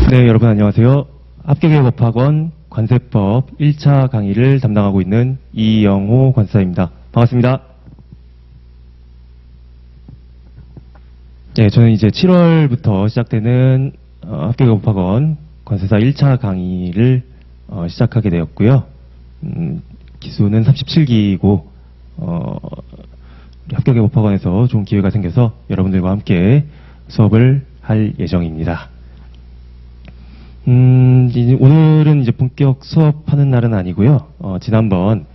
네, 여러분 안녕하세요. 합격의 법학원 관세법 1차 강의를 담당하고 있는 이영호 관사입니다. 반갑습니다. 네, 저는 이제 7월부터 시작되는 합격의 법학원 관세사 1차 강의를 시작하게 되었고요. 기수는 37기이고 우리 합격의 법학원에서 좋은 기회가 생겨서 여러분들과 함께 수업을 할 예정입니다. 오늘은 이제 본격 수업하는 날은 아니고요. 지난번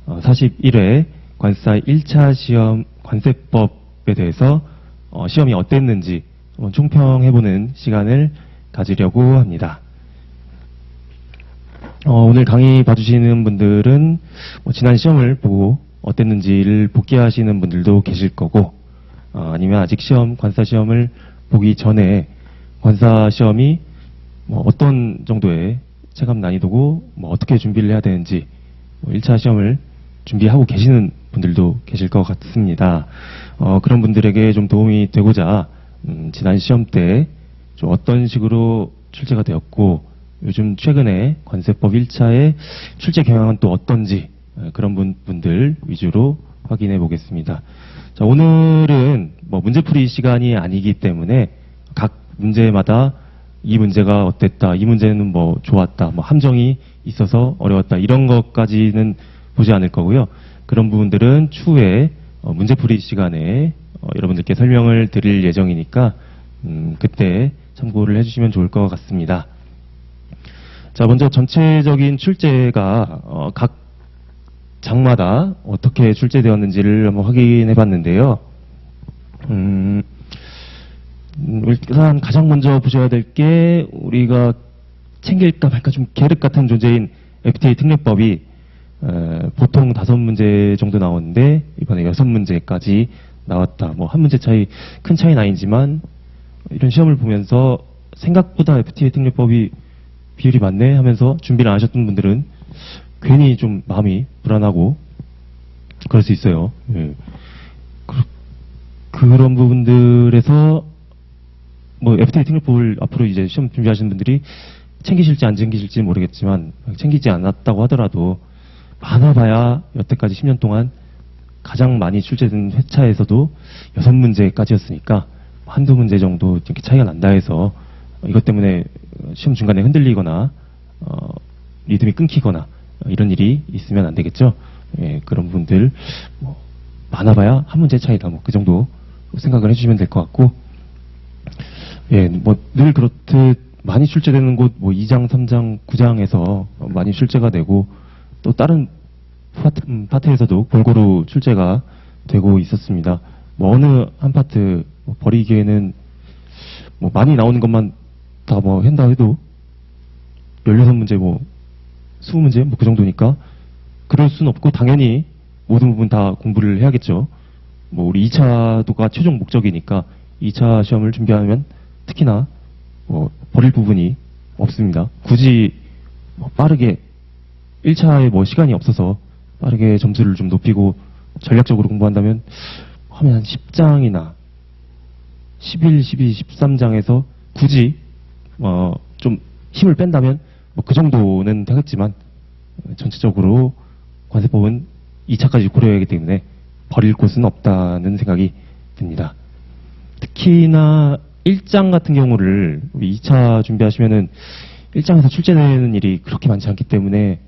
41회 관사 1차 시험 관세법에 대해서 시험이 어땠는지 한번 총평해보는 시간을 가지려고 합니다. 오늘 강의 봐주시는 분들은 지난 시험을 보고 어땠는지를 복기하시는 분들도 계실 거고, 아니면 아직 관사 시험을 보기 전에 관사 시험이 어떤 정도의 체감 난이도고 어떻게 준비를 해야 되는지 1차 시험을 준비하고 계시는 분들도 계실 것 같습니다. 그런 분들에게 좀 도움이 되고자 지난 시험 때 좀 어떤 식으로 출제가 되었고 요즘 최근에 관세법 1차의 출제 경향은 또 어떤지 그런 분들 위주로 확인해 보겠습니다. 자, 오늘은 문제풀이 시간이 아니기 때문에 각 문제마다 이 문제가 어땠다, 이 문제는 좋았다, 함정이 있어서 어려웠다, 이런 것까지는 보지 않을 거고요. 그런 부분들은 추후에 문제풀이 시간에 여러분들께 설명을 드릴 예정이니까 그때 참고를 해주시면 좋을 것 같습니다. 자, 먼저 전체적인 출제가 각 장마다 어떻게 출제되었는지를 한번 확인해 봤는데요. 일단 가장 먼저 보셔야 될 게 우리가 챙길까 말까 좀 계륵 같은 존재인 FTA 특례법이 보통 5문제 정도 나오는데 이번에 6문제까지 나왔다. 한 문제 차이, 큰 차이는 아니지만 이런 시험을 보면서 생각보다 FTA 특례법이 비율이 많네 하면서 준비를 안 하셨던 분들은 괜히 좀 마음이 불안하고 그럴 수 있어요. 예. 그런 부분들에서 FTA 특례법을 앞으로 이제 시험 준비하시는 분들이 챙기실지 안 챙기실지 모르겠지만 챙기지 않았다고 하더라도 많아봐야 여태까지 10년 동안 가장 많이 출제된 회차에서도 6문제까지였으니까 한두 문제 정도 이렇게 차이가 난다 해서 이것 때문에 시험 중간에 흔들리거나 리듬이 끊기거나 이런 일이 있으면 안 되겠죠. 예, 그런 분들 많아봐야 한 문제 차이다 그 정도 생각을 해주시면 될 것 같고, 예, 늘 그렇듯 많이 출제되는 곳 2장, 3장, 9장에서 많이 출제가 되고 또 다른 파트에서도 골고루 출제가 되고 있었습니다. 어느 한 파트 버리기에는 많이 나오는 것만 다 한다 해도 16문제 20문제 그 정도니까 그럴 순 없고 당연히 모든 부분 다 공부를 해야겠죠. 우리 2차도가 최종 목적이니까 2차 시험을 준비하면 특히나 버릴 부분이 없습니다. 굳이 빠르게 1차에 시간이 없어서 빠르게 점수를 좀 높이고 전략적으로 공부한다면 하면 한 10장이나 11, 12, 13장에서 굳이 좀 힘을 뺀다면 그 정도는 되겠지만 전체적으로 관세법은 2차까지 고려해야 하기 때문에 버릴 곳은 없다는 생각이 듭니다. 특히나 1장 같은 경우를 2차 준비하시면은 1장에서 출제되는 일이 그렇게 많지 않기 때문에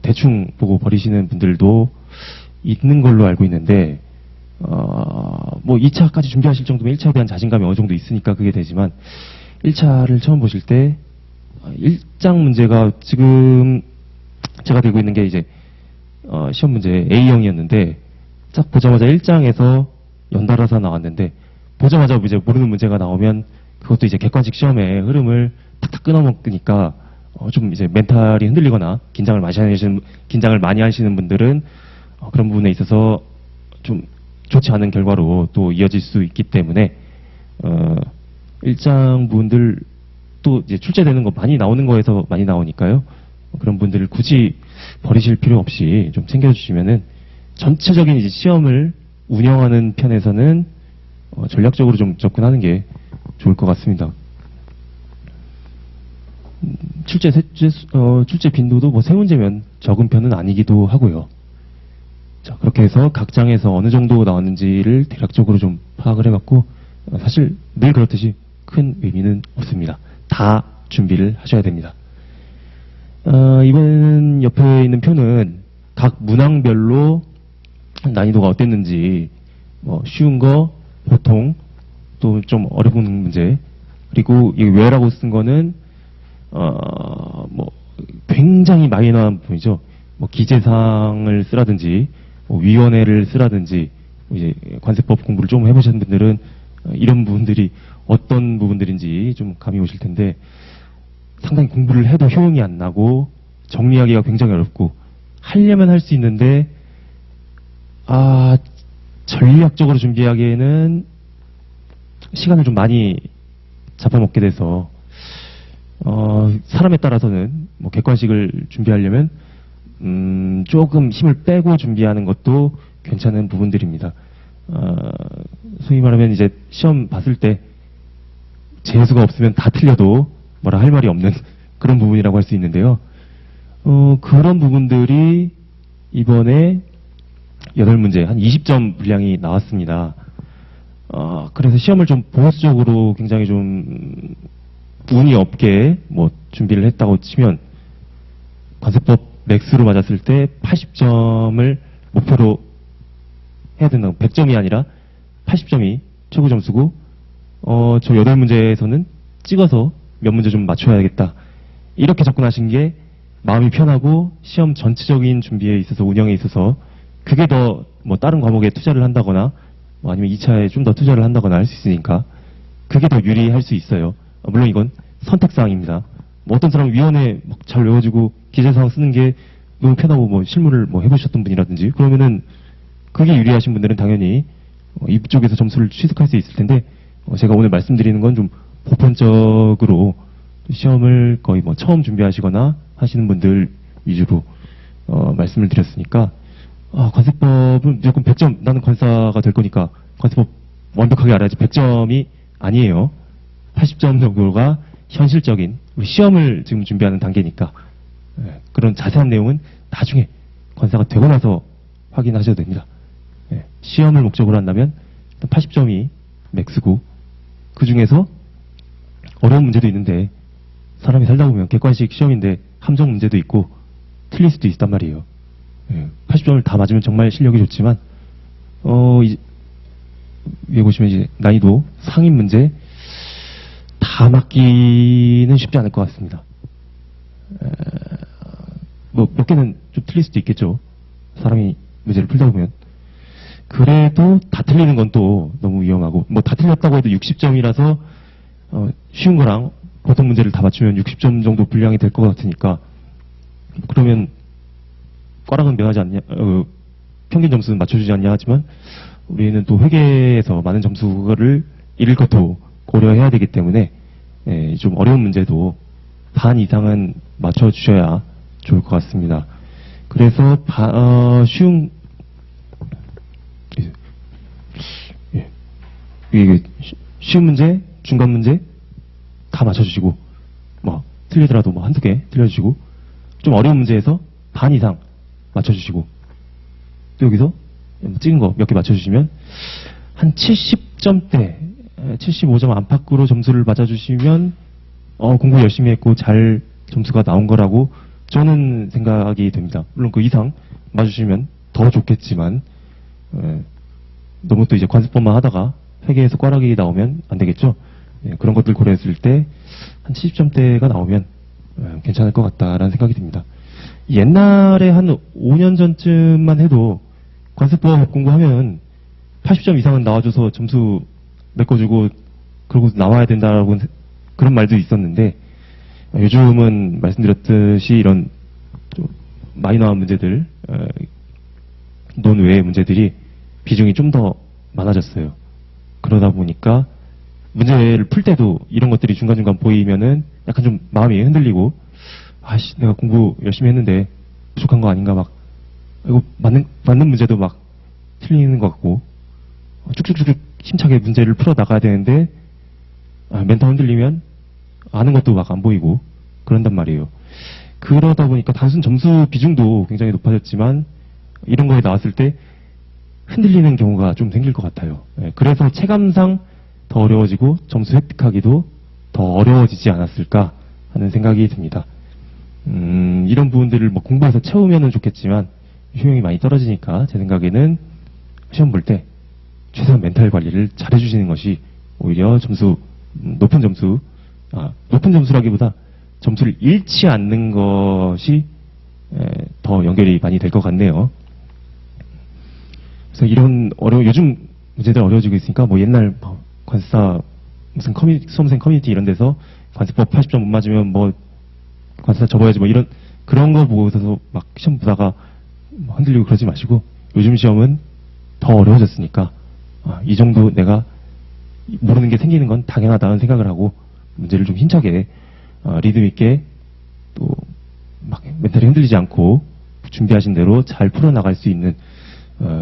대충 보고 버리시는 분들도 있는 걸로 알고 있는데 2차까지 준비하실 정도면 1차에 대한 자신감이 어느 정도 있으니까 그게 되지만 1차를 처음 보실 때 1장 문제가 지금 제가 들고 있는 게 이제 시험 문제 A형이었는데 딱 보자마자 1장에서 연달아서 나왔는데 보자마자 이제 모르는 문제가 나오면 그것도 이제 객관식 시험의 흐름을 탁탁 끊어먹으니까 좀 이제 멘탈이 흔들리거나 긴장을 많이 하시는 분들은 그런 부분에 있어서 좀 좋지 않은 결과로 또 이어질 수 있기 때문에 1장 분들 또 이제 출제되는 거 많이 나오는 거에서 많이 나오니까요. 그런 분들을 굳이 버리실 필요 없이 좀 챙겨주시면은 전체적인 이제 시험을 운영하는 편에서는 전략적으로 좀 접근하는 게 좋을 것 같습니다. 출제 빈도도 뭐 세 문제면 적은 편은 아니기도 하고요. 자, 그렇게 해서 각 장에서 어느 정도 나왔는지를 대략적으로 좀 파악을 해봤고, 사실 늘 그렇듯이 큰 의미는 없습니다. 다 준비를 하셔야 됩니다. 이번 옆에 있는 표는 각 문항별로 난이도가 어땠는지, 뭐 쉬운 거, 보통, 또 좀 어려운 문제, 그리고 이 왜라고 쓴 거는 뭐 굉장히 마이너한 부분이죠. 뭐 기재사항을 쓰라든지, 뭐 위원회를 쓰라든지, 뭐 이제 관세법 공부를 좀 해보신 분들은 이런 부분들이 어떤 부분들인지 좀 감이 오실 텐데, 상당히 공부를 해도 효용이 안 나고 정리하기가 굉장히 어렵고, 하려면 할 수 있는데 전략적으로 준비하기에는 시간을 좀 많이 잡아먹게 돼서 사람에 따라서는 뭐 객관식을 준비하려면 조금 힘을 빼고 준비하는 것도 괜찮은 부분들입니다. 소위 말하면 이제 시험 봤을 때 재수가 없으면 다 틀려도 뭐라 할 말이 없는 그런 부분이라고 할 수 있는데요. 그런 부분들이 이번에 8문제, 한 20점 분량이 나왔습니다. 그래서 시험을 좀 보수적으로 굉장히 좀 운이 없게 뭐 준비를 했다고 치면, 관세법 맥스로 맞았을 때 80점을 목표로 해야 된다고, 100점이 아니라 80점이 최고 점수고, 저 8문제에서는 찍어서 몇 문제 좀 맞춰야겠다, 이렇게 접근하신 게 마음이 편하고 시험 전체적인 준비에 있어서, 운영에 있어서 그게 더 뭐 다른 과목에 투자를 한다거나 뭐 아니면 2차에 좀 더 투자를 한다거나 할 수 있으니까 그게 더 유리할 수 있어요. 물론 이건 선택사항입니다. 뭐 어떤 사람은 위원회 막 잘 외워지고 기재사항 쓰는 게 너무 편하고 뭐 실무를 뭐 해보셨던 분이라든지 그러면은 그게 유리하신 분들은 당연히 이쪽에서 점수를 취득할 수 있을 텐데, 제가 오늘 말씀드리는 건 좀 보편적으로 시험을 거의 뭐 처음 준비하시거나 하시는 분들 위주로 말씀을 드렸으니까, 관세법은 무조건 100점, 나는 관사가 될 거니까 관세법 완벽하게 알아야지 100점이 아니에요. 80점 정도가 현실적인, 우리 시험을 지금 준비하는 단계니까 그런 자세한 내용은 나중에 관사가 되고 나서 확인하셔도 됩니다. 시험을 목적으로 한다면 80점이 맥스고, 그 중에서 어려운 문제도 있는데 사람이 살다 보면 객관식 시험인데 함정 문제도 있고 틀릴 수도 있단 말이에요. 80점을 다 맞으면 정말 실력이 좋지만, 위에 보시면 이제 난이도 상위 문제 다 맞기는 쉽지 않을 것 같습니다. 뭐 몇 개는 좀 틀릴 수도 있겠죠. 사람이 문제를 풀다 보면. 그래도 다 틀리는 건 또 너무 위험하고, 뭐 다 틀렸다고 해도 60점이라서 쉬운 거랑 보통 문제를 다 맞추면 60점 정도 분량이 될 것 같으니까, 그러면 꽈락은 면하지 않냐, 평균 점수는 맞춰주지 않냐 하지만 우리는 또 회계에서 많은 점수를 잃을 것도 고려해야 되기 때문에 좀 어려운 문제도 반 이상은 맞춰주셔야 좋을 것 같습니다. 그래서 쉬운 쉬운 문제, 중간 문제 다 맞춰주시고, 뭐 틀리더라도 뭐 한두 개 틀려주시고, 좀 어려운 문제에서 반 이상 맞춰주시고, 또 여기서 찍은 거 몇 개 맞춰주시면 한 70점대, 75점 안팎으로 점수를 맞아주시면 공부 열심히 했고 잘 점수가 나온 거라고 저는 생각이 됩니다. 물론 그 이상 맞으시면 더 좋겠지만, 너무 또 이제 관습법만 하다가 회계에서 꽈락이 나오면 안 되겠죠. 그런 것들 고려했을 때 한 70점대가 나오면 괜찮을 것 같다라는 생각이 듭니다. 옛날에 한 5년 전쯤만 해도 관세법 공부하면 80점 이상은 나와줘서 점수 메꿔주고 그러고 나와야 된다라고 그런 말도 있었는데, 요즘은 말씀드렸듯이 이런 좀 마이너한 문제들, 논외의 문제들이 비중이 좀 더 많아졌어요. 그러다 보니까 문제를 풀 때도 이런 것들이 중간중간 보이면은 약간 좀 마음이 흔들리고, 내가 공부 열심히 했는데 부족한 거 아닌가, 막 이거 맞는 문제도 막 틀리는 것 같고, 쭉쭉쭉 힘차게 문제를 풀어 나가야 되는데 멘탈 흔들리면 아는 것도 막 안 보이고, 그런단 말이에요. 그러다 보니까 단순 점수 비중도 굉장히 높아졌지만 이런 거에 나왔을 때 흔들리는 경우가 좀 생길 것 같아요. 예, 그래서 체감상 더 어려워지고 점수 획득하기도 더 어려워지지 않았을까 하는 생각이 듭니다. 이런 부분들을 뭐 공부해서 채우면 좋겠지만 효용이 많이 떨어지니까 제 생각에는 시험 볼 때 최소한 멘탈 관리를 잘 해주시는 것이 오히려 높은 점수라기보다 점수를 잃지 않는 것이 더 연결이 많이 될 것 같네요. 그래서 이런 요즘 문제들 어려워지고 있으니까 뭐 옛날 관사 무슨 수험생 커뮤니티 이런 데서 관세법 80점 못 맞으면 뭐 관사 접어야지 뭐 그런 거 보고서 막 시험 보다가 흔들리고 그러지 마시고 요즘 시험은 더 어려워졌으니까 이 정도 내가 모르는 게 생기는 건 당연하다는 생각을 하고 문제를 좀 힘차게 리듬 있게 또 막 멘탈이 흔들리지 않고 준비하신 대로 잘 풀어나갈 수 있는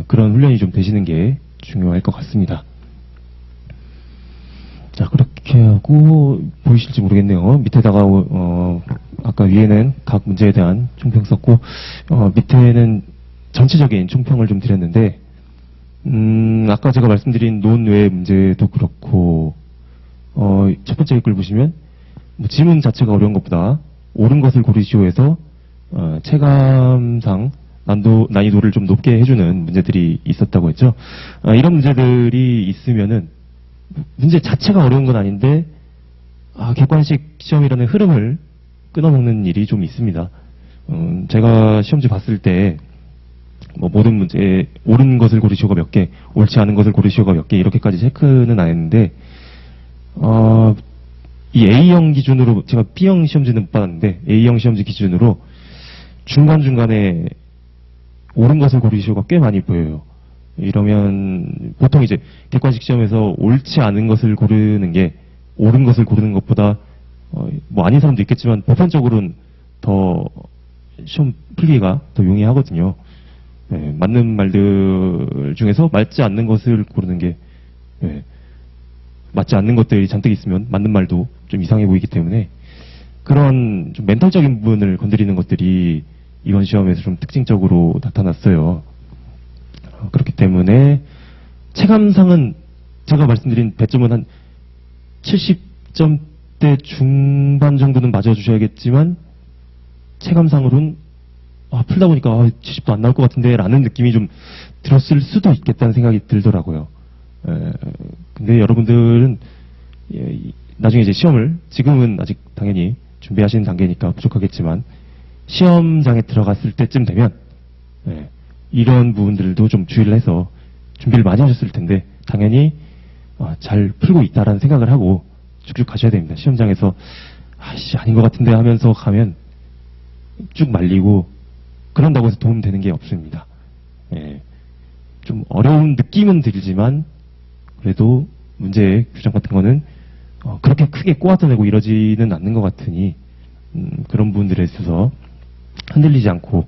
그런 훈련이 좀 되시는 게 중요할 것 같습니다. 자, 그렇게 하고 보이실지 모르겠네요. 밑에다가 아까 위에는 각 문제에 대한 총평 썼고 밑에는 전체적인 총평을 좀 드렸는데 아까 제가 말씀드린 논외 문제도 그렇고 첫 번째 글 보시면 뭐 지문 자체가 어려운 것보다 옳은 것을 고르시오에서 체감상 난이도를 좀 높게 해주는 문제들이 있었다고 했죠. 이런 문제들이 있으면은 문제 자체가 어려운 건 아닌데 객관식 시험이라는 흐름을 끊어먹는 일이 좀 있습니다. 제가 시험지 봤을 때 뭐 모든 문제 옳은 것을 고르시오가 몇 개, 옳지 않은 것을 고르시오가 몇 개 이렇게까지 체크는 안 했는데 이 A형 기준으로 제가 B형 시험지는 못 받았는데 A형 시험지 기준으로 중간중간에 옳은 것을 고르시오가 꽤 많이 보여요. 이러면 보통 이제 객관식 시험에서 옳지 않은 것을 고르는 게 옳은 것을 고르는 것보다 뭐 아닌 사람도 있겠지만 보편적으로는 더 시험 풀기가 더 용이하거든요. 네, 맞는 말들 중에서 맞지 않는 것을 고르는 게 맞지 않는 것들이 잔뜩 있으면 맞는 말도 좀 이상해 보이기 때문에 그런 좀 멘탈적인 부분을 건드리는 것들이 이번 시험에서 좀 특징적으로 나타났어요. 그렇기 때문에 체감상은 제가 말씀드린 배점은 한 70점대 중반 정도는 맞아주셔야겠지만 체감상으로는 풀다 보니까 70도 안 나올 것 같은데 라는 느낌이 좀 들었을 수도 있겠다는 생각이 들더라고요. 근데 여러분들은 나중에 이제 시험을 지금은 아직 당연히 준비하시는 단계니까 부족하겠지만 시험장에 들어갔을 때쯤 되면 이런 부분들도 좀 주의를 해서 준비를 많이 하셨을 텐데 당연히 잘 풀고 있다라는 생각을 하고 쭉쭉 가셔야 됩니다. 시험장에서 아닌 것 같은데 하면서 가면 쭉 말리고 그런다고 해서 도움 되는 게 없습니다. 좀 어려운 느낌은 들지만 그래도 문제의 규정 같은 거는 그렇게 크게 꼬아서내고 이러지는 않는 것 같으니 그런 부분들에 있어서 흔들리지 않고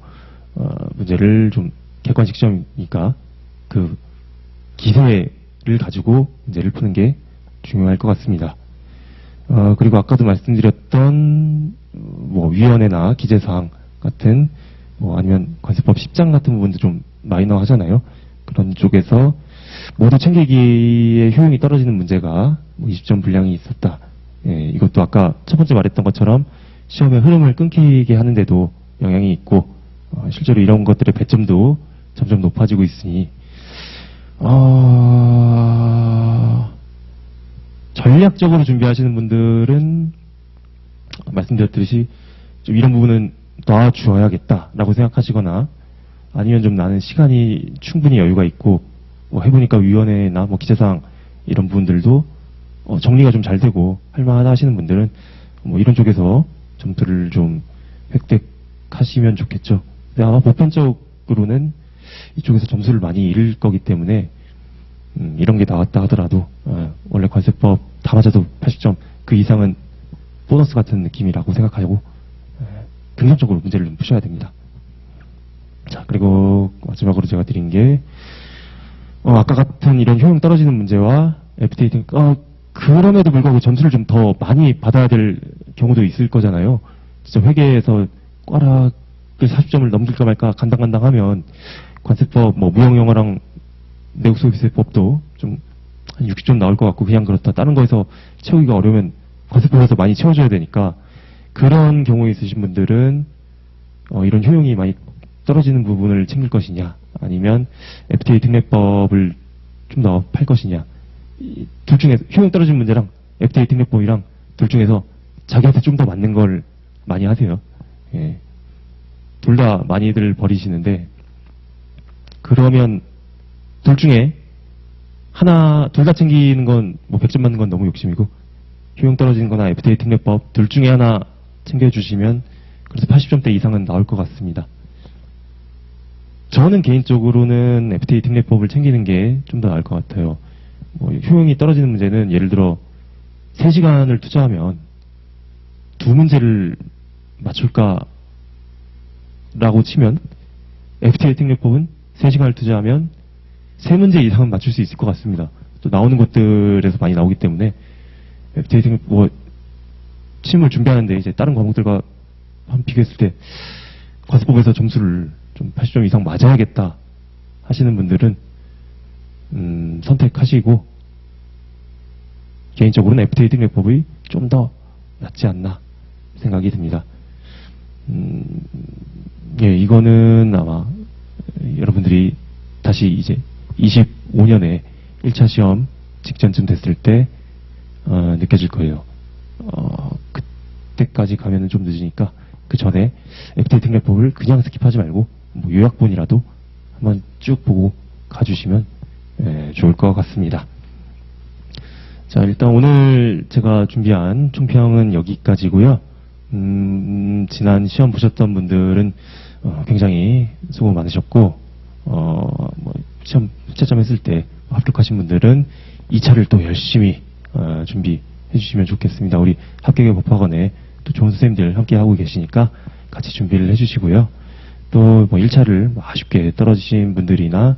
문제를 좀 객관식 시험이니까 그 기세를 가지고 문제를 푸는 게 중요할 것 같습니다. 그리고 아까도 말씀드렸던 뭐 위원회나 기재사항 같은 뭐 아니면 관세법 10장 같은 부분도 좀 마이너 하잖아요. 그런 쪽에서 모두 챙기기에 효용이 떨어지는 문제가 20점 분량이 있었다. 이것도 아까 첫 번째 말했던 것처럼 시험의 흐름을 끊기게 하는데도 영향이 있고 실제로 이런 것들의 배점도 점점 높아지고 있으니 전략적으로 준비하시는 분들은 말씀드렸듯이 좀 이런 부분은 놔주어야겠다라고 생각하시거나 아니면 좀 나는 시간이 충분히 여유가 있고 뭐 해보니까 위원회나 뭐 기재사항 이런 부분들도 정리가 좀 잘 되고 할만하다 하시는 분들은 뭐 이런 쪽에서 점수를 좀 획득하시면 좋겠죠. 근데 아마 보편적으로는 이쪽에서 점수를 많이 잃을 거기 때문에 이런 게 나왔다 하더라도 원래 관세법 다 맞아도 80점 그 이상은 보너스 같은 느낌이라고 생각하고 긍정적으로 문제를 좀 푸셔야 됩니다. 자, 그리고 마지막으로 제가 드린 게 아까 같은 이런 효용 떨어지는 문제와 FTA 등 그럼에도 불구하고 점수를 좀 더 많이 받아야 될 경우도 있을 거잖아요. 진짜 회계에서 꽈락을 40점을 넘길까 말까 간당간당하면 관세법, 뭐 무형영어랑 내국소득세법도 좀 한 60점 나올 것 같고 그냥 그렇다. 다른 거에서 채우기가 어려우면 관세법에서 많이 채워줘야 되니까 그런 경우에 있으신 분들은 이런 효용이 많이 떨어지는 부분을 챙길 것이냐 아니면 FTA 특례법을 좀 더 팔 것이냐 둘 중에 효용 떨어진 문제랑 FTA 특례법이랑 둘 중에서 자기한테 좀 더 맞는 걸 많이 하세요. 예. 둘 다 많이들 버리시는데 그러면 둘 중에 하나 둘 다 챙기는 건 뭐 100점 맞는 건 너무 욕심이고 효용 떨어지는 거나 FTA 특례법 둘 중에 하나 챙겨주시면 그래서 80점대 이상은 나올 것 같습니다. 저는 개인적으로는 FTA 특례법을 챙기는 게 좀 더 나을 것 같아요. 뭐 효용이 떨어지는 문제는 예를 들어 3시간을 투자하면 2문제를 맞출까 라고 치면 FTA 특례법은 3시간을 투자하면 3문제 이상은 맞출 수 있을 것 같습니다. 또 나오는 것들에서 많이 나오기 때문에 FTA 특례법 뭐 시험을 준비하는데 이제 다른 과목들과 한 비교했을 때 관세법에서 점수를 좀 80점 이상 맞아야겠다 하시는 분들은 선택하시고 개인적으로는 FTA 특례법이 좀 더 낫지 않나 생각이 듭니다. 예, 이거는 아마 여러분들이 다시 이제 25년에 1차 시험 직전쯤 됐을 때 느껴질 거예요. 그때까지 가면은 좀 늦으니까 그 전에 FTA 특례법을 그냥 스킵하지 말고 뭐 요약본이라도 한번 쭉 보고 가주시면 좋을 것 같습니다. 자, 일단 오늘 제가 준비한 총평은 여기까지고요. 지난 시험 보셨던 분들은 굉장히 수고 많으셨고 뭐 시험 채점 했을 때 합격하신 분들은 2차를 또 열심히 준비해 주시면 좋겠습니다. 우리 합격의 법학원에 또 좋은 선생님들 함께 하고 계시니까 같이 준비를 해주시고요. 또 뭐 1차를 아쉽게 떨어지신 분들이나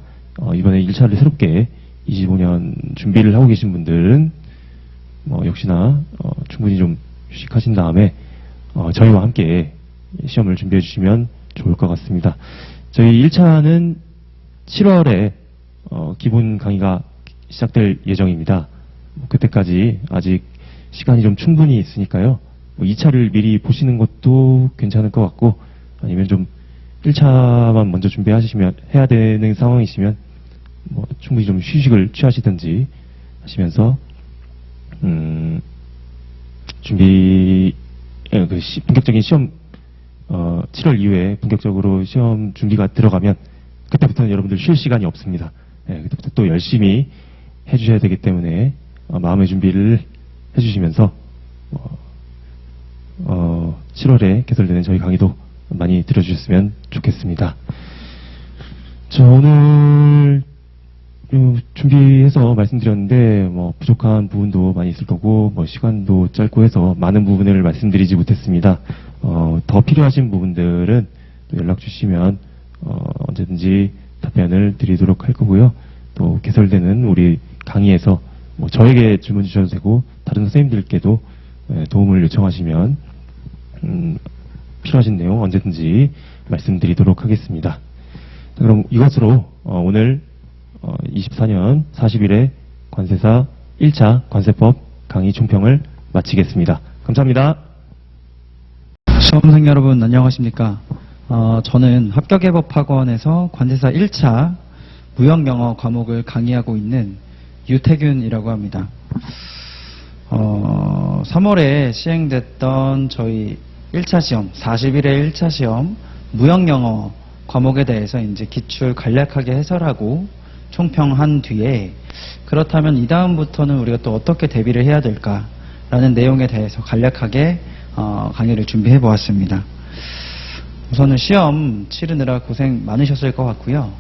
이번에 1차를 새롭게 25년 준비를 하고 계신 분들은 역시나 충분히 좀 휴식하신 다음에 저희와 함께 시험을 준비해 주시면 좋을 것 같습니다. 저희 1차는 7월에 기본 강의가 시작될 예정입니다. 그때까지 아직 시간이 좀 충분히 있으니까요. 2차를 미리 보시는 것도 괜찮을 것 같고 아니면 좀 1차만 먼저 준비하시면 해야 되는 상황이시면 충분히 좀 휴식을 취하시든지 하시면서 본격적인 시험 7월 이후에 본격적으로 시험 준비가 들어가면 그때부터는 여러분들 쉴 시간이 없습니다. 그때부터 또 열심히 해주셔야 되기 때문에 마음의 준비를 해주시면서 7월에 개설되는 저희 강의도 많이 들어주셨으면 좋겠습니다. 저 오늘 준비해서 말씀드렸는데 부족한 부분도 많이 있을 거고 시간도 짧고 해서 많은 부분을 말씀드리지 못했습니다. 더 필요하신 부분들은 또 연락 주시면 언제든지 답변을 드리도록 할 거고요. 또 개설되는 우리 강의에서 저에게 질문 주셔도 되고 다른 선생님들께도 도움을 요청하시면 필요하신 내용 언제든지 말씀드리도록 하겠습니다. 그럼 이것으로 오늘 24년 40일의 관세사 1차 관세법 강의 총평을 마치겠습니다. 감사합니다. 수험생 여러분 안녕하십니까? 저는 합격의 법학원에서 관세사 1차 무형영어 과목을 강의하고 있는 유태균이라고 합니다. 3월에 시행됐던 저희 1차 시험, 40일의 1차 시험 무형영어 과목에 대해서 이제 기출 간략하게 해설하고 총평한 뒤에 그렇다면 이 다음부터는 우리가 또 어떻게 대비를 해야 될까라는 내용에 대해서 간략하게 강의를 준비해 보았습니다. 우선은 시험 치르느라 고생 많으셨을 것 같고요.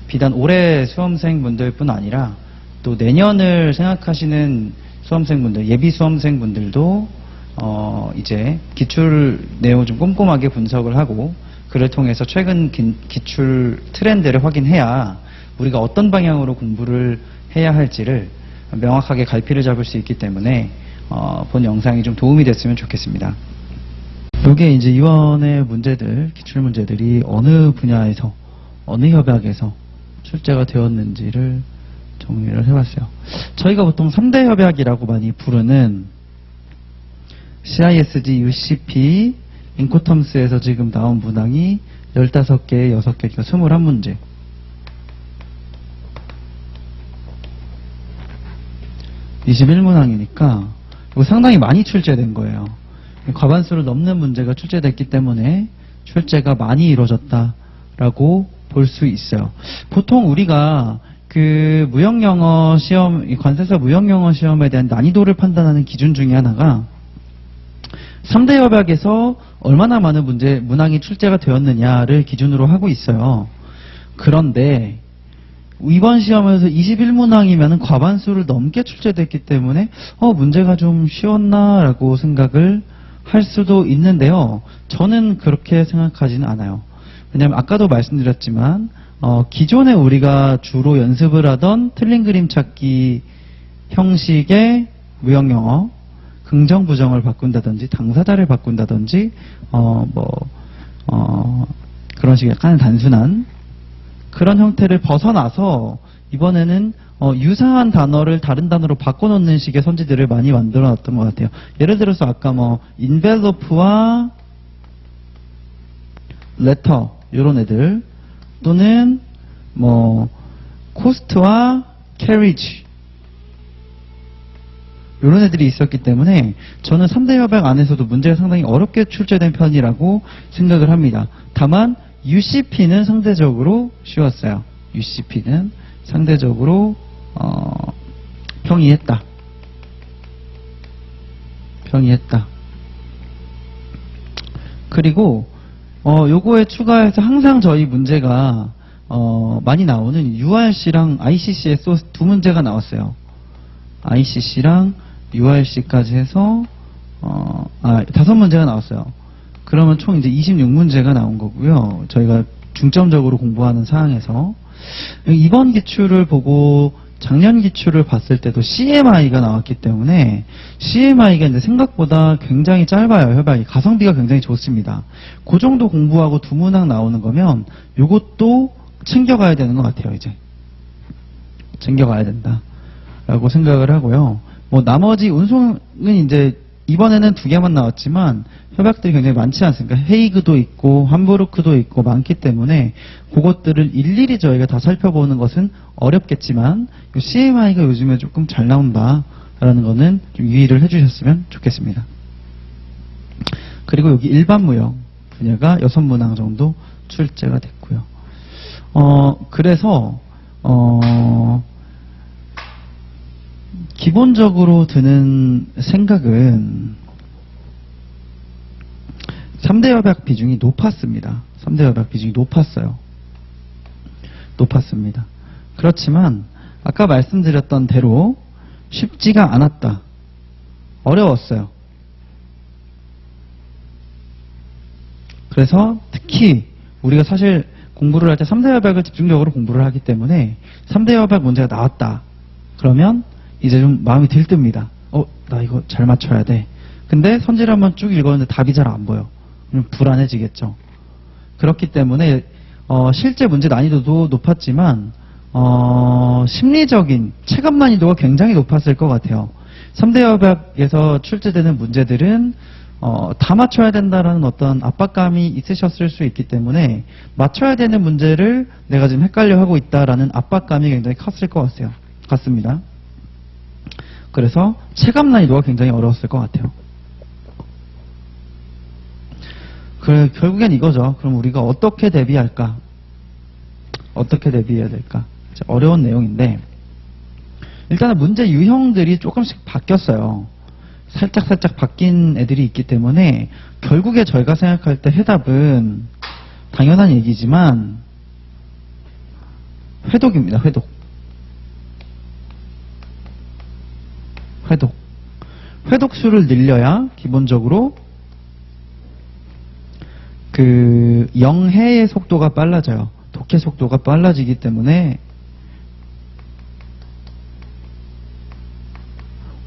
비단 올해 수험생분들뿐 아니라 또 내년을 생각하시는 수험생분들, 예비 수험생분들도 이제 기출 내용을 좀 꼼꼼하게 분석을 하고 그를 통해서 최근 기출 트렌드를 확인해야 우리가 어떤 방향으로 공부를 해야 할지를 명확하게 갈피를 잡을 수 있기 때문에 본 영상이 좀 도움이 됐으면 좋겠습니다. 요게 이제 이번의 문제들, 기출 문제들이 어느 분야에서, 어느 협약에서 출제가 되었는지를 정리를 해봤어요. 저희가 보통 3대 협약이라고 많이 부르는 CISG, UCP, 인코텀스에서 지금 나온 문항이 15개, 6개, 그러니까 21문제. (21문항이니까) 이거 상당히 많이 출제된 거예요. 과반수를 넘는 문제가 출제됐기 때문에 출제가 많이 이루어졌다라고 볼 수 있어요. 보통 우리가 그 무형영어 시험, 관세사 무형영어 시험에 대한 난이도를 판단하는 기준 중에 하나가 3대 협약에서 얼마나 많은 문항이 출제가 되었느냐를 기준으로 하고 있어요. 그런데 이번 시험에서 21문항이면 과반수를 넘게 출제됐기 때문에 문제가 좀 쉬웠나라고 생각을 할 수도 있는데요. 저는 그렇게 생각하지는 않아요. 왜냐하면 아까도 말씀드렸지만 기존에 우리가 주로 연습을 하던 틀린 그림 찾기 형식의 무형영어, 긍정 부정을 바꾼다든지 당사자를 바꾼다든지 그런 식의 약간 단순한 그런 형태를 벗어나서 이번에는 유사한 단어를 다른 단어로 바꿔놓는 식의 선지들을 많이 만들어 놨던 것 같아요. 예를 들어서 아까 envelope와 letter 이런 애들, 또는 cost와 carriage 이런 애들이 있었기 때문에 저는 3대 협약 안에서도 문제가 상당히 어렵게 출제된 편이라고 생각을 합니다. 다만 UCP는 상대적으로 쉬웠어요. UCP는 상대적으로 평이했다. 그리고 요거에 추가해서 항상 저희 문제가 많이 나오는 URC랑 ICC의 소스 두 문제가 나왔어요. ICC랑 URC까지 해서 5문제가 나왔어요. 그러면 총 이제 26문제가 나온 거고요. 저희가 중점적으로 공부하는 사항에서 이번 기출을 보고 작년 기출을 봤을 때도 CMI가 나왔기 때문에 CMI가 이제 생각보다 굉장히 짧아요. 협약이 가성비가 굉장히 좋습니다. 그 정도 공부하고 두 문항 나오는 거면 요것도 챙겨가야 되는 것 같아요. 이제 챙겨가야 된다라고 생각을 하고요. 나머지 운송은 이제 이번에는 2개만 나왔지만 협약들이 굉장히 많지 않습니까? 헤이그도 있고 함부르크도 있고 많기 때문에 그것들을 일일이 저희가 다 살펴보는 것은 어렵겠지만 CMI가 요즘에 조금 잘 나온다라는 거는 좀 유의를 해주셨으면 좋겠습니다. 그리고 여기 일반 무형 분야가 6문항 정도 출제가 됐고요. 그래서 기본적으로 드는 생각은 3대 협약 비중이 높았습니다. 3대 협약 비중이 높았습니다. 그렇지만 아까 말씀드렸던 대로 쉽지가 않았다. 어려웠어요. 그래서 특히 우리가 사실 공부를 할 때 3대 협약을 집중적으로 공부를 하기 때문에 3대 협약 문제가 나왔다. 그러면 이제 좀 마음이 들뜹니다. 나 이거 잘 맞춰야 돼. 근데 선지를 한번 쭉 읽었는데 답이 잘 안 보여. 그럼 불안해지겠죠. 그렇기 때문에 실제 문제 난이도도 높았지만 심리적인 체감 난이도가 굉장히 높았을 것 같아요. 3대 협약에서 출제되는 문제들은 다 맞춰야 된다라는 어떤 압박감이 있으셨을 수 있기 때문에 맞춰야 되는 문제를 내가 지금 헷갈려 하고 있다라는 압박감이 굉장히 컸을 것 같습니다. 그래서 체감 난이도가 굉장히 어려웠을 것 같아요. 결국엔 이거죠. 그럼 우리가 어떻게 대비할까? 어떻게 대비해야 될까? 어려운 내용인데 일단은 문제 유형들이 조금씩 바뀌었어요. 살짝 바뀐 애들이 있기 때문에 결국에 저희가 생각할 때 해답은 당연한 얘기지만 회독입니다. 회독수를 늘려야 기본적으로 그 영해의 속도가 빨라져요. 독해 속도가 빨라지기 때문에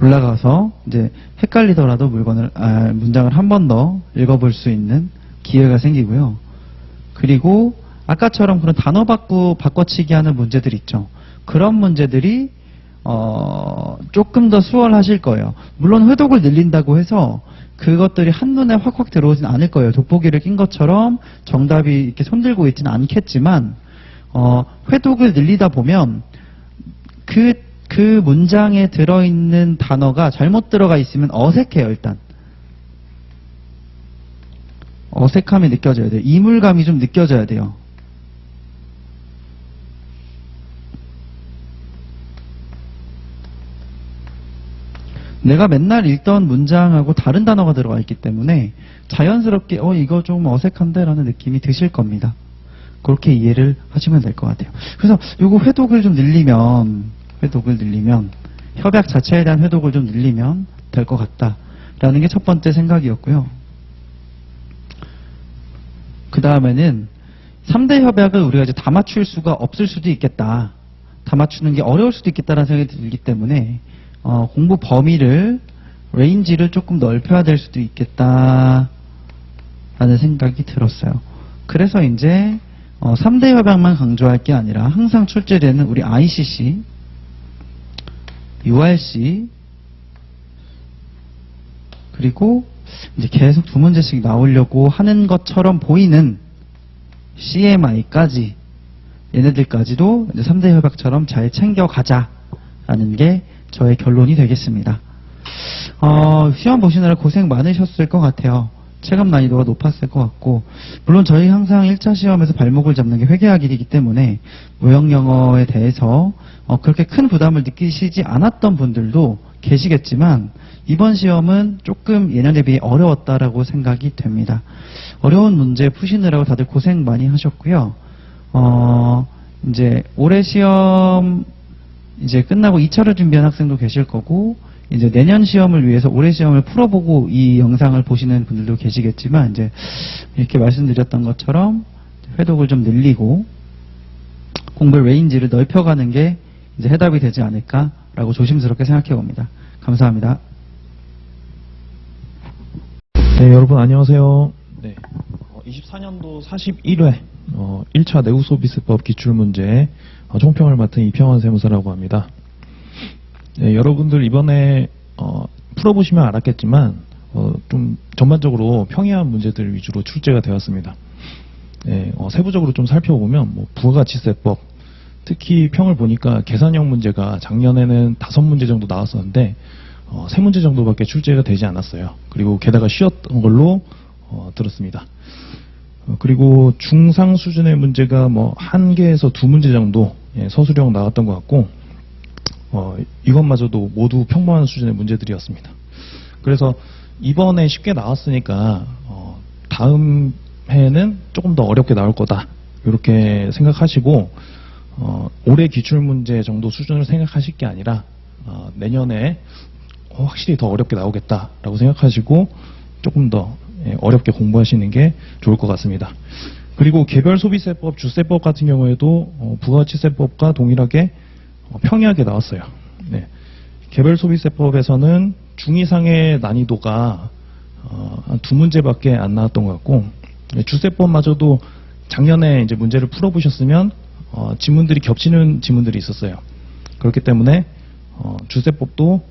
올라가서 이제 헷갈리더라도 문장을 한 번 더 읽어볼 수 있는 기회가 생기고요. 그리고 아까처럼 그런 단어 바꿔치기 하는 문제들 있죠. 그런 문제들이 조금 더 수월하실 거예요. 물론 회독을 늘린다고 해서 그것들이 한눈에 확확 들어오진 않을 거예요. 돋보기를 낀 것처럼 정답이 이렇게 손들고 있지는 않겠지만 회독을 늘리다 보면 그 문장에 들어있는 단어가 잘못 들어가 있으면 어색해요. 일단 어색함이 느껴져야 돼요. 이물감이 좀 느껴져야 돼요. 내가 맨날 읽던 문장하고 다른 단어가 들어가 있기 때문에 자연스럽게 이거 좀 어색한데 라는 느낌이 드실 겁니다. 그렇게 이해를 하시면 될 것 같아요. 그래서 요거 회독을 좀 늘리면 협약 자체에 대한 회독을 좀 늘리면 될 것 같다라는 게 첫 번째 생각이었고요. 그 다음에는 3대 협약을 우리가 이제 다 맞출 수가 없을 수도 있겠다. 다 맞추는 게 어려울 수도 있겠다라는 생각이 들기 때문에 공부 범위를 레인지를 조금 넓혀야 될 수도 있겠다라는 생각이 들었어요. 그래서 이제 3대 협약만 강조할 게 아니라 항상 출제되는 우리 ICC, URC 그리고 이제 계속 두 문제씩 나오려고 하는 것처럼 보이는 CMI까지 얘네들까지도 이제 3대 협약처럼 잘 챙겨가자라는 게 저의 결론이 되겠습니다. 시험 보시느라 고생 많으셨을 것 같아요. 체감 난이도가 높았을 것 같고, 물론 저희 항상 1차 시험에서 발목을 잡는 게 회계학이기 때문에 무형영어에 대해서 그렇게 큰 부담을 느끼시지 않았던 분들도 계시겠지만 이번 시험은 조금 예년에 비해 어려웠다라고 생각이 됩니다. 어려운 문제 푸시느라고 다들 고생 많이 하셨고요. 이제 올해 시험 이제 끝나고 2차를 준비한 학생도 계실 거고, 이제 내년 시험을 위해서 올해 시험을 풀어보고 이 영상을 보시는 분들도 계시겠지만, 이제 이렇게 말씀드렸던 것처럼 회독을 좀 늘리고 공부의 레인지를 넓혀가는 게 이제 해답이 되지 않을까라고 조심스럽게 생각해 봅니다. 감사합니다. 네, 여러분 안녕하세요. 네, 24년도 41회 1차 내구소비세법 기출문제 총평을 맡은 이평원 세무사라고 합니다. 네, 여러분들 이번에 풀어보시면 알았겠지만 좀 전반적으로 평이한 문제들 위주로 출제가 되었습니다. 네, 세부적으로 좀 살펴보면 부가가치세법, 특히 평을 보니까 계산형 문제가 작년에는 5문제 정도 나왔었는데 3문제 정도밖에 출제가 되지 않았어요. 그리고 게다가 쉬었던 걸로 들었습니다. 그리고 중상 수준의 문제가 1개에서 2문제 정도 서술형 나왔던 것 같고, 이것마저도 모두 평범한 수준의 문제들이었습니다. 그래서 이번에 쉽게 나왔으니까 다음 해에는 조금 더 어렵게 나올 거다 이렇게 생각하시고, 올해 기출문제 정도 수준을 생각하실 게 아니라 내년에 확실히 더 어렵게 나오겠다라고 생각하시고 조금 더 어렵게 공부하시는 게 좋을 것 같습니다. 그리고 개별소비세법, 주세법 같은 경우에도 부가가치세법과 동일하게 평이하게 나왔어요. 네. 개별소비세법에서는 중 이상의 난이도가 한 2문제밖에 안 나왔던 것 같고, 주세법마저도 작년에 이제 문제를 풀어보셨으면 지문들이 겹치는 지문들이 있었어요. 그렇기 때문에 주세법도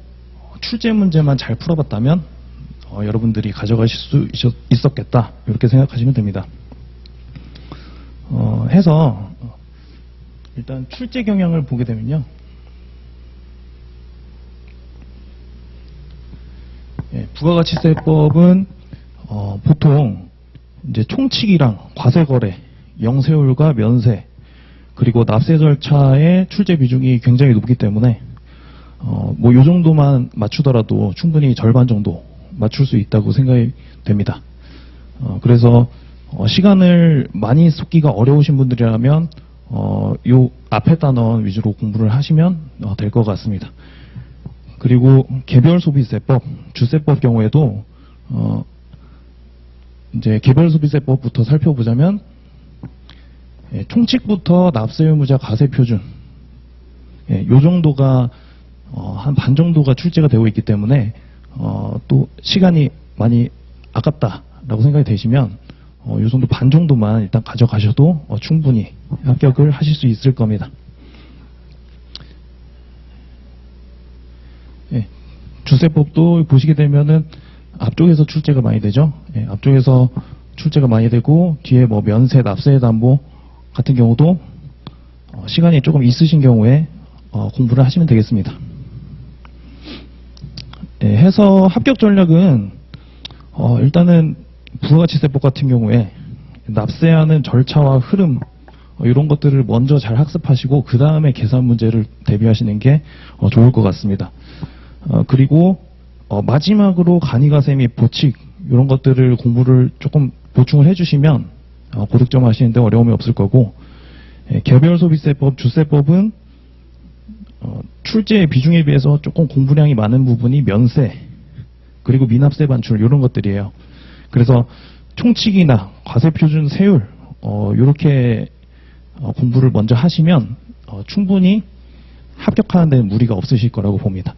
출제 문제만 잘 풀어봤다면 여러분들이 가져가실 수 있었겠다 이렇게 생각하시면 됩니다. 해서 일단 출제 경향을 보게 되면요, 부가가치세법은 보통 이제 총칙이랑 과세거래, 영세율과 면세, 그리고 납세 절차의 출제 비중이 굉장히 높기 때문에 요 정도만 맞추더라도 충분히 절반 정도 맞출 수 있다고 생각이 됩니다. 그래서 시간을 많이 쏟기가 어려우신 분들이라면 요 앞에 단원 위주로 공부를 하시면 될 것 같습니다. 그리고 개별소비세법, 주세법 경우에도 이제 개별소비세법부터 살펴보자면 총칙부터 납세의무자 과세표준, 요 정도가 한 반 정도가 출제가 되고 있기 때문에 또 시간이 많이 아깝다라고 생각이 되시면 이 정도 반 정도만 일단 가져가셔도 충분히 합격을 하실 수 있을 겁니다. 예, 주세법도 보시게 되면은 앞쪽에서 출제가 많이 되죠. 예, 앞쪽에서 출제가 많이 되고 뒤에 뭐 면세, 납세 담보 같은 경우도 시간이 조금 있으신 경우에 공부를 하시면 되겠습니다. 예, 해서 합격 전략은 일단은 부가가치세법 같은 경우에 납세하는 절차와 흐름 이런 것들을 먼저 잘 학습하시고 그 다음에 계산 문제를 대비하시는 게 좋을 것 같습니다. 그리고 마지막으로 간이가세 및 보칙 이런 것들을 공부를 조금 보충을 해주시면 고득점 하시는데 어려움이 없을 거고, 개별소비세법, 주세법은 출제 비중에 비해서 조금 공부량이 많은 부분이 면세 그리고 미납세 반출 이런 것들이에요. 그래서 총칙이나 과세표준 세율 이렇게 공부를 먼저 하시면 충분히 합격하는 데는 무리가 없으실 거라고 봅니다.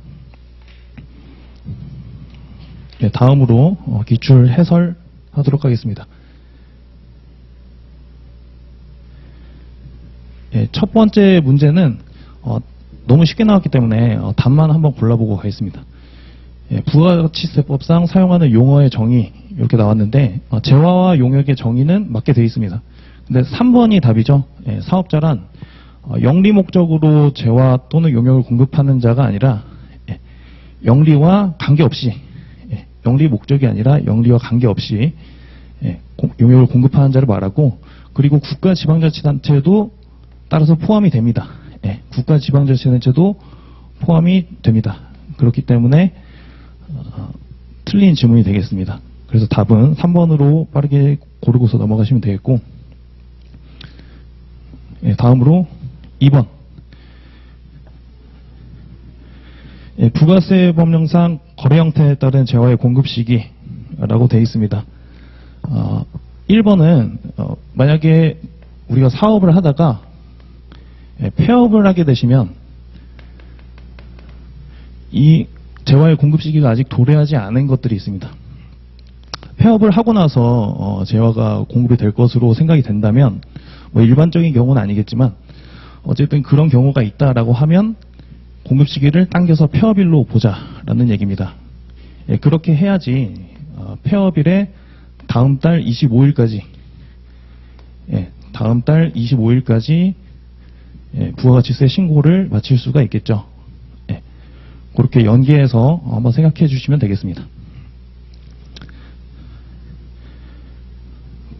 네, 다음으로 기출 해설하도록 하겠습니다. 네, 첫 번째 문제는 너무 쉽게 나왔기 때문에 답만 한번 골라보고 가겠습니다. 예, 부가가치세법상 사용하는 용어의 정의 이렇게 나왔는데 재화와 용역의 정의는 맞게 되어 있습니다. 근데 3번이 답이죠. 예, 사업자란 영리 목적으로 재화 또는 용역을 공급하는 자가 아니라 영리와 관계없이 영리 목적이 아니라 영리와 관계없이 용역을 공급하는 자를 말하고, 그리고 국가지방자치단체도 따라서 포함이 됩니다. 국가지방자치단체도 포함이 됩니다. 그렇기 때문에 틀린 질문이 되겠습니다. 그래서 답은 3번으로 빠르게 고르고서 넘어가시면 되겠고, 다음으로 2번. 부가세 법령상 거래 형태에 따른 재화의 공급 시기라고 되어 있습니다. 1번은 만약에 우리가 사업을 하다가 폐업을 하게 되시면 이 재화의 공급 시기가 아직 도래하지 않은 것들이 있습니다. 폐업을 하고 나서 재화가 공급이 될 것으로 생각이 된다면 뭐 일반적인 경우는 아니겠지만 어쨌든 그런 경우가 있다라고 하면 공급 시기를 당겨서 폐업일로 보자라는 얘기입니다. 그렇게 해야지 폐업일에 다음 달 25일까지 부가가치세 신고를 마칠 수가 있겠죠. 그렇게 연계해서 한번 생각해 주시면 되겠습니다.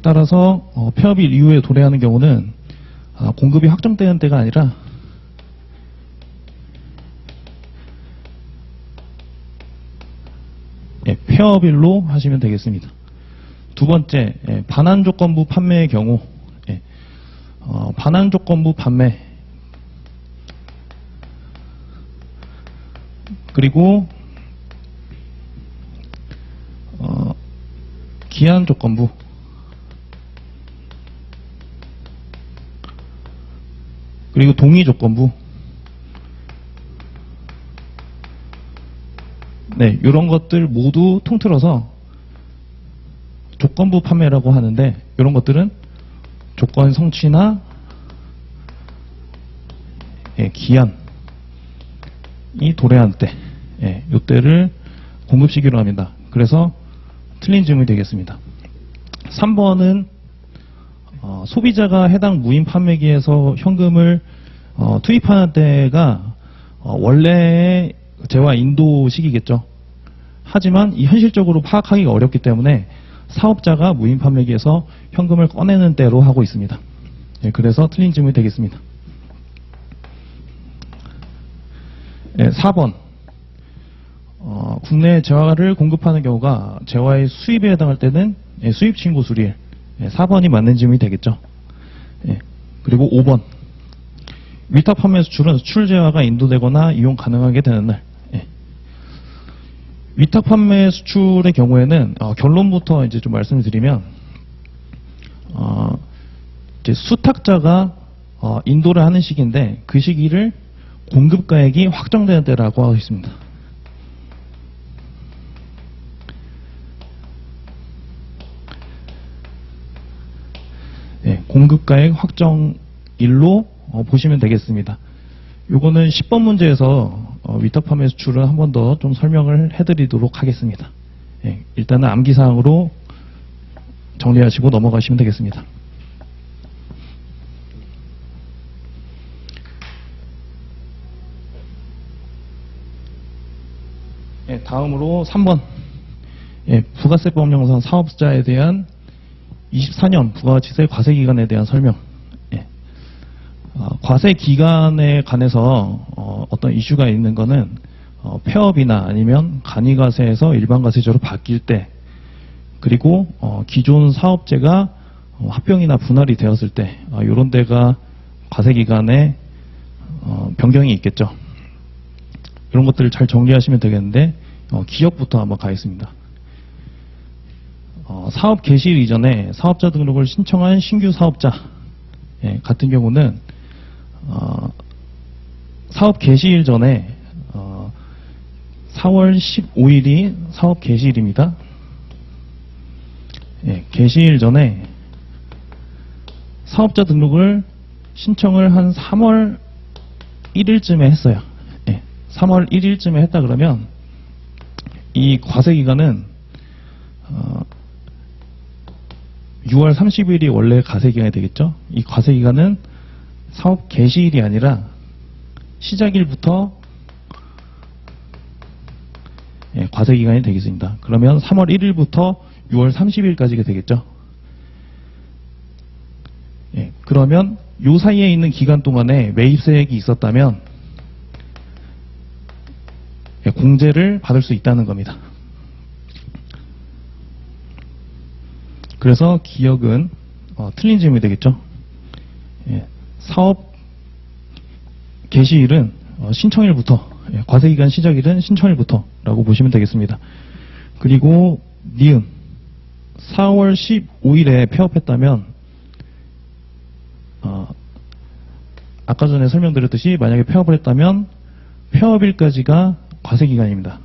따라서 폐업일 이후에 도래하는 경우는 공급이 확정되는 때가 아니라 폐업일로 하시면 되겠습니다. 두 번째, 반환조건부 판매의 경우 반환조건부 판매 그리고 기한조건부 그리고 동의조건부 이런 것들 모두 통틀어서 조건부 판매라고 하는데, 이런 것들은 조건 성취나 기한이 도래한 때, 이때를 공급 시기로 합니다. 그래서 틀린 질문이 되겠습니다. 3번은 소비자가 해당 무인 판매기에서 현금을 투입하는 때가 원래의 재화 인도 시기겠죠. 하지만 이 현실적으로 파악하기가 어렵기 때문에 사업자가 무인 판매기에서 현금을 꺼내는 때로 하고 있습니다. 그래서 틀린 질문이 되겠습니다. 4번. 국내 재화를 공급하는 경우가 재화의 수입에 해당할 때는 수입신고 수리일. 4번이 맞는 질문이 되겠죠. 그리고 5번. 위탁 판매 수출은 수출 재화가 인도되거나 이용 가능하게 되는 날. 위탁 판매 수출의 경우에는 결론부터 이제 좀 말씀을 드리면 이제 수탁자가 인도를 하는 시기인데 그 시기를 공급가액이 확정되는 때라고 하고 있습니다. 네, 공급가액 확정일로 보시면 되겠습니다. 요거는 10번 문제에서 위탁 판매 수출을 한 번 더 좀 설명을 해드리도록 하겠습니다. 예, 일단은 암기사항으로 정리하시고 넘어가시면 되겠습니다. 예, 다음으로 3번. 예, 부가세법 영상 사업자에 대한 24년 부가가치세 과세기간에 대한 설명. 예. 과세기간에 관해서 어떤 이슈가 있는 거는 폐업이나 아니면 간이과세에서 일반과세제로 바뀔 때, 그리고 기존 사업체가 합병이나 분할이 되었을 때, 이런 데가 과세기간에 변경이 있겠죠. 이런 것들을 잘 정리하시면 되겠는데, 기업부터 한번 가겠습니다. 사업 개시일 이전에 사업자 등록을 신청한 신규 사업자 같은 경우는 사업 개시일 전에 4월 15일이 사업 개시일입니다. 개시일 전에 사업자 등록을 신청을 한 3월 1일쯤에 했어요. 3월 1일쯤에 했다 그러면 이 과세기간은 6월 30일이 원래 과세기간이 되겠죠. 이 과세기간은 사업 개시일이 아니라 시작일부터 과세기간이 되겠습니다. 그러면 3월 1일부터 6월 30일까지가 되겠죠. 그러면 요 사이에 있는 기간 동안에 매입세액이 있었다면 공제를 받을 수 있다는 겁니다. 그래서 기억은 틀린 질문이 되겠죠. 사업 개시일은 신청일부터, 과세기간 시작일은 신청일부터라고 보시면 되겠습니다. 그리고 니은 4월 15일에 폐업했다면 아까 전에 설명드렸듯이 만약에 폐업을 했다면 폐업일까지가 과세기간입니다.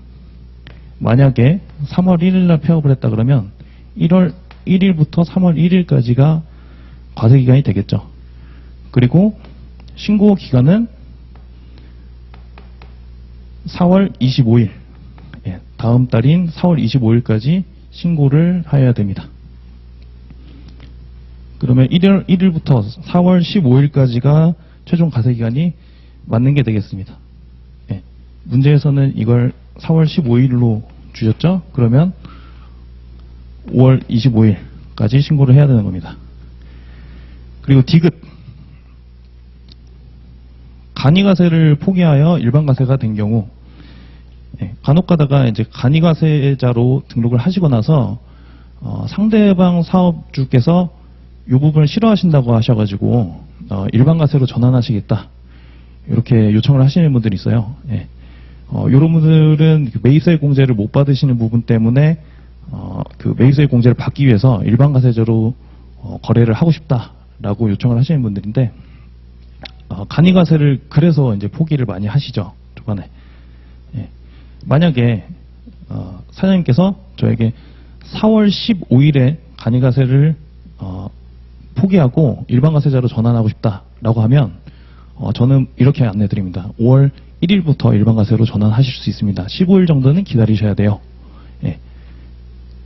만약에 3월 1일날 폐업을 했다 그러면 1월 1일부터 3월 1일까지가 과세기간이 되겠죠. 그리고 신고 기간은 4월 25일, 다음 달인 4월 25일까지 신고를 하여야 됩니다. 그러면 1월 1일부터 4월 15일까지가 최종 과세기간이 맞는 게 되겠습니다. 문제에서는 이걸 4월 15일로 주셨죠? 그러면 5월 25일까지 신고를 해야 되는 겁니다. 그리고 디귿. 간이과세를 포기하여 일반과세가 된 경우, 간혹 가다가 이제 간이과세자로 등록을 하시고 나서 상대방 사업주께서 이 부분을 싫어하신다고 하셔가지고 일반과세로 전환하시겠다 이렇게 요청을 하시는 분들이 있어요. 이런 분들은 매입세액 공제를 못 받으시는 부분 때문에 그 매입세액 공제를 받기 위해서 일반과세제로 거래를 하고 싶다라고 요청을 하시는 분들인데, 간이과세를 그래서 이제 포기를 많이 하시죠, 초반에. 만약에 사장님께서 저에게 4월 15일에 간이과세를 포기하고 일반과세자로 전환하고 싶다라고 하면 저는 이렇게 안내드립니다. 5월 1일부터 일반과세로 전환하실 수 있습니다. 15일 정도는 기다리셔야 돼요.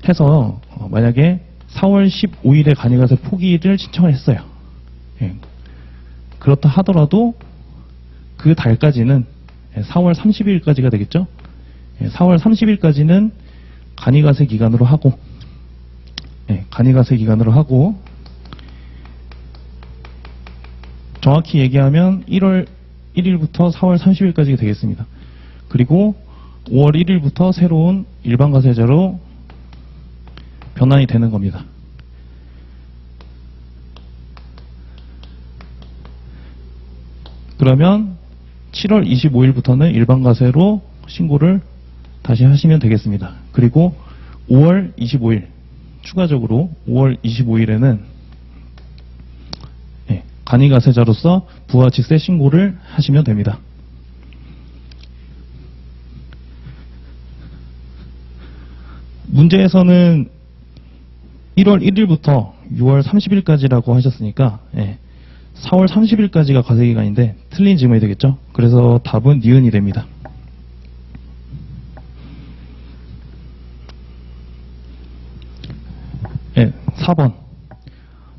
해서 만약에 4월 15일에 간이과세 포기를 신청을 했어요. 그렇다 하더라도 그 달까지는 4월 30일까지가 되겠죠. 4월 30일까지는 간이과세 기간으로 하고, 간이과세 기간으로 하고, 정확히 얘기하면 1월 1일부터 4월 30일까지 되겠습니다. 그리고 5월 1일부터 새로운 일반과세자로 변환이 되는 겁니다. 그러면 7월 25일부터는 일반과세로 신고를 다시 하시면 되겠습니다. 그리고 5월 25일, 추가적으로 5월 25일에는 간이과세자로서 부가가치세 신고를 하시면 됩니다. 문제에서는 1월 1일부터 6월 30일까지라고 하셨으니까 4월 30일까지가 과세기간인데 틀린 질문이 되겠죠. 그래서 답은 니은이 됩니다. 4번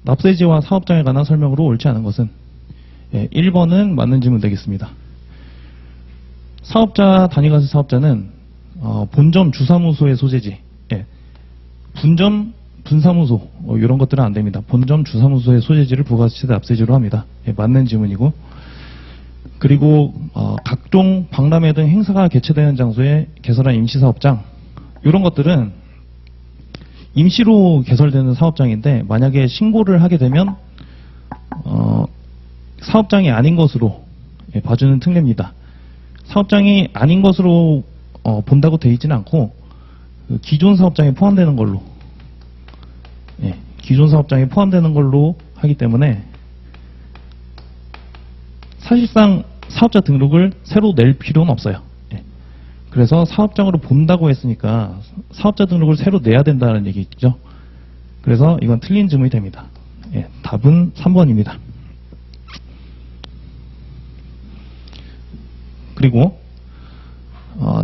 납세지와 사업장에 관한 설명으로 옳지 않은 것은 1번은 맞는 질문 되겠습니다. 사업자, 단위과세 사업자는 본점 주사무소의 소재지, 분점, 분사무소 이런 것들은 안 됩니다. 본점 주사무소의 소재지를 부가가치세 납세지로 합니다. 맞는 질문이고, 그리고 각종 박람회 등 행사가 개최되는 장소에 개설한 임시사업장 이런 것들은 임시로 개설되는 사업장인데 만약에 신고를 하게 되면 사업장이 아닌 것으로 봐주는 특례입니다. 사업장이 아닌 것으로 본다고 되어 있지는 않고 기존 사업장에 포함되는 걸로 기존 사업장에 포함되는 걸로 하기 때문에 사실상 사업자 등록을 새로 낼 필요는 없어요. 그래서 사업장으로 본다고 했으니까 사업자 등록을 새로 내야 된다는 얘기죠. 그래서 이건 틀린 질문이 됩니다. 답은 3번입니다. 그리고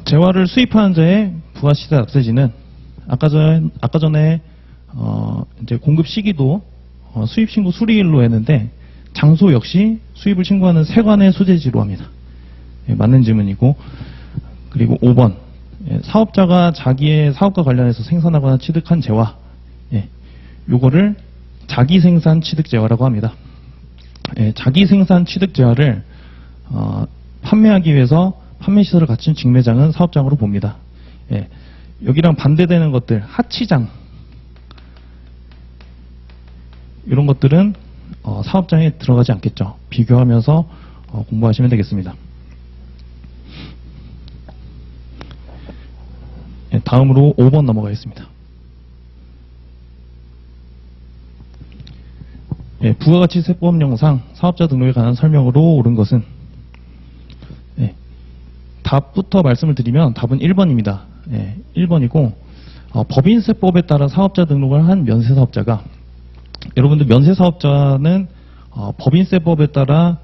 재화를 수입하는 자의 부가시세 납세지는 아까 전에 이제 공급 시기도 수입 신고 수리일로 했는데 장소 역시 수입을 신고하는 세관의 소재지로 합니다. 맞는 질문이고, 그리고 5번 사업자가 자기의 사업과 관련해서 생산하거나 취득한 재화, 요거를 자기 생산 취득 재화라고 합니다. 자기 생산 취득 재화를 판매하기 위해서 판매시설을 갖춘 직매장은 사업장으로 봅니다. 여기랑 반대되는 것들, 하치장 이런 것들은 사업장에 들어가지 않겠죠. 비교하면서 공부하시면 되겠습니다. 다음으로 5번 넘어가겠습니다. 부가가치세법령상 사업자 등록에 관한 설명으로 옳은 것은 답부터 말씀을 드리면 답은 1번입니다. 1번이고 법인세법에 따라 사업자 등록을 한 면세사업자가, 여러분들 면세사업자는 법인세법에 따라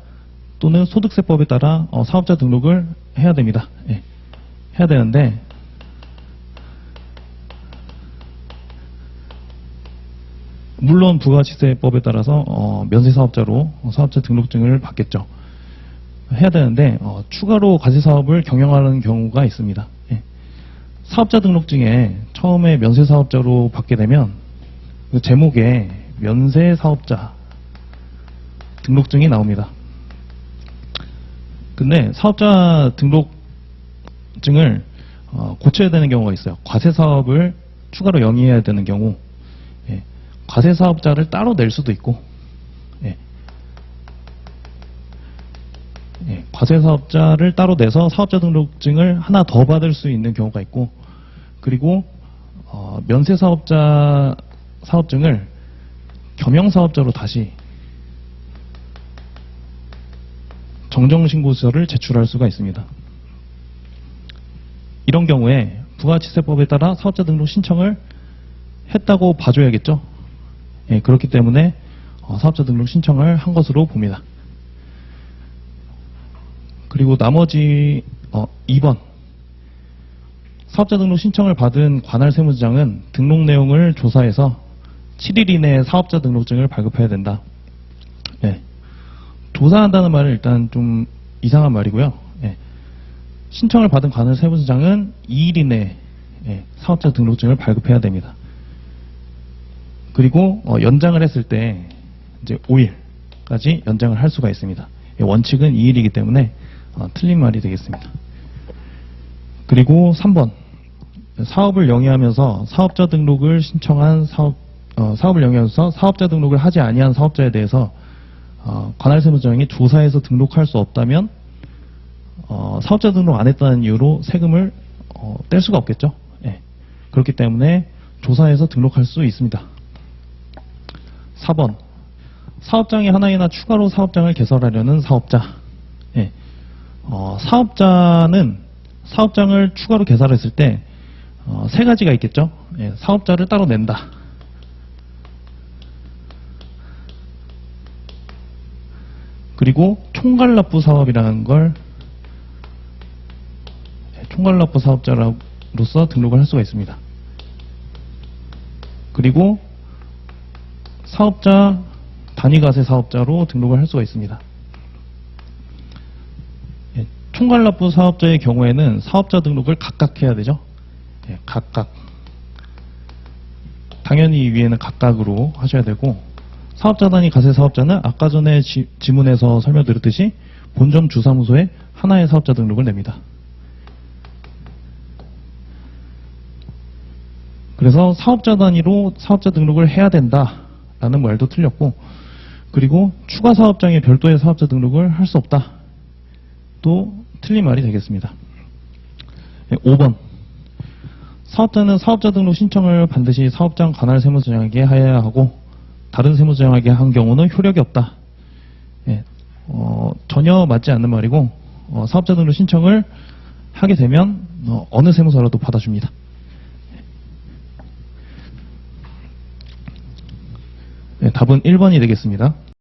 또는 소득세법에 따라 사업자 등록을 해야 됩니다. 해야 되는데 물론 부가가치세법에 따라서 면세사업자로 사업자 등록증을 받겠죠. 해야 되는데 추가로 과세사업을 경영하는 경우가 있습니다. 사업자 등록증에 처음에 면세사업자로 받게 되면 그 제목에 면세사업자 등록증이 나옵니다. 근데 사업자 등록증을 고쳐야 되는 경우가 있어요. 과세사업을 추가로 영위해야 되는 경우, 과세사업자를 따로 낼 수도 있고, 과세사업자를 따로 내서 사업자 등록증을 하나 더 받을 수 있는 경우가 있고, 그리고 면세사업자 사업증을 겸용사업자로 다시 정정신고서를 제출할 수가 있습니다. 이런 경우에 부가가치세법에 따라 사업자 등록 신청을 했다고 봐줘야겠죠. 그렇기 때문에 사업자 등록 신청을 한 것으로 봅니다. 그리고 나머지 2번 사업자 등록 신청을 받은 관할 세무서장은 등록 내용을 조사해서 7일 이내에 사업자 등록증을 발급해야 된다. 조사한다는 말은 일단 좀 이상한 말이고요. 신청을 받은 관할 세무서장은 2일 이내에 사업자 등록증을 발급해야 됩니다. 그리고 연장을 했을 때 이제 5일까지 연장을 할 수가 있습니다. 원칙은 2일이기 때문에 틀린 말이 되겠습니다. 그리고 3번 사업을 영위하면서 사업자 등록을 신청한 사업을 영위하면서 사업자 등록을 하지 아니한 사업자에 대해서 관할 세무서장이 조사해서 등록할 수 없다면 사업자 등록 안 했다는 이유로 세금을 뗄 수가 없겠죠. 그렇기 때문에 조사해서 등록할 수 있습니다. 4번 사업장이 하나이나 추가로 사업장을 개설하려는 사업자. 사업자는 사업장을 추가로 개설했을 때 세 가지가 있겠죠. 예, 사업자를 따로 낸다. 그리고 총괄납부 사업이라는 걸 총괄납부 사업자로서 등록을 할 수가 있습니다. 그리고 사업자 단위과세 사업자로 등록을 할 수가 있습니다. 예, 총괄납부 사업자의 경우에는 사업자 등록을 각각 해야 되죠. 예, 각각. 당연히 위에는 각각으로 하셔야 되고, 사업자 단위 과세 사업자는 아까 전에 지문에서 설명드렸듯이 본점 주사무소에 하나의 사업자 등록을 냅니다. 그래서 사업자 단위로 사업자 등록을 해야 된다라는 말도 틀렸고, 그리고 추가 사업장에 별도의 사업자 등록을 할 수 없다. 또 틀린 말이 되겠습니다. 5번. 사업자는 사업자 등록 신청을 반드시 사업장 관할 세무서장에게 해야 하고 다른 세무서장에게 한 경우는 효력이 없다. 예, 전혀 맞지 않는 말이고 사업자 등록 신청을 하게 되면 어느 세무서라도 받아줍니다. 네, 답은 1번이 되겠습니다.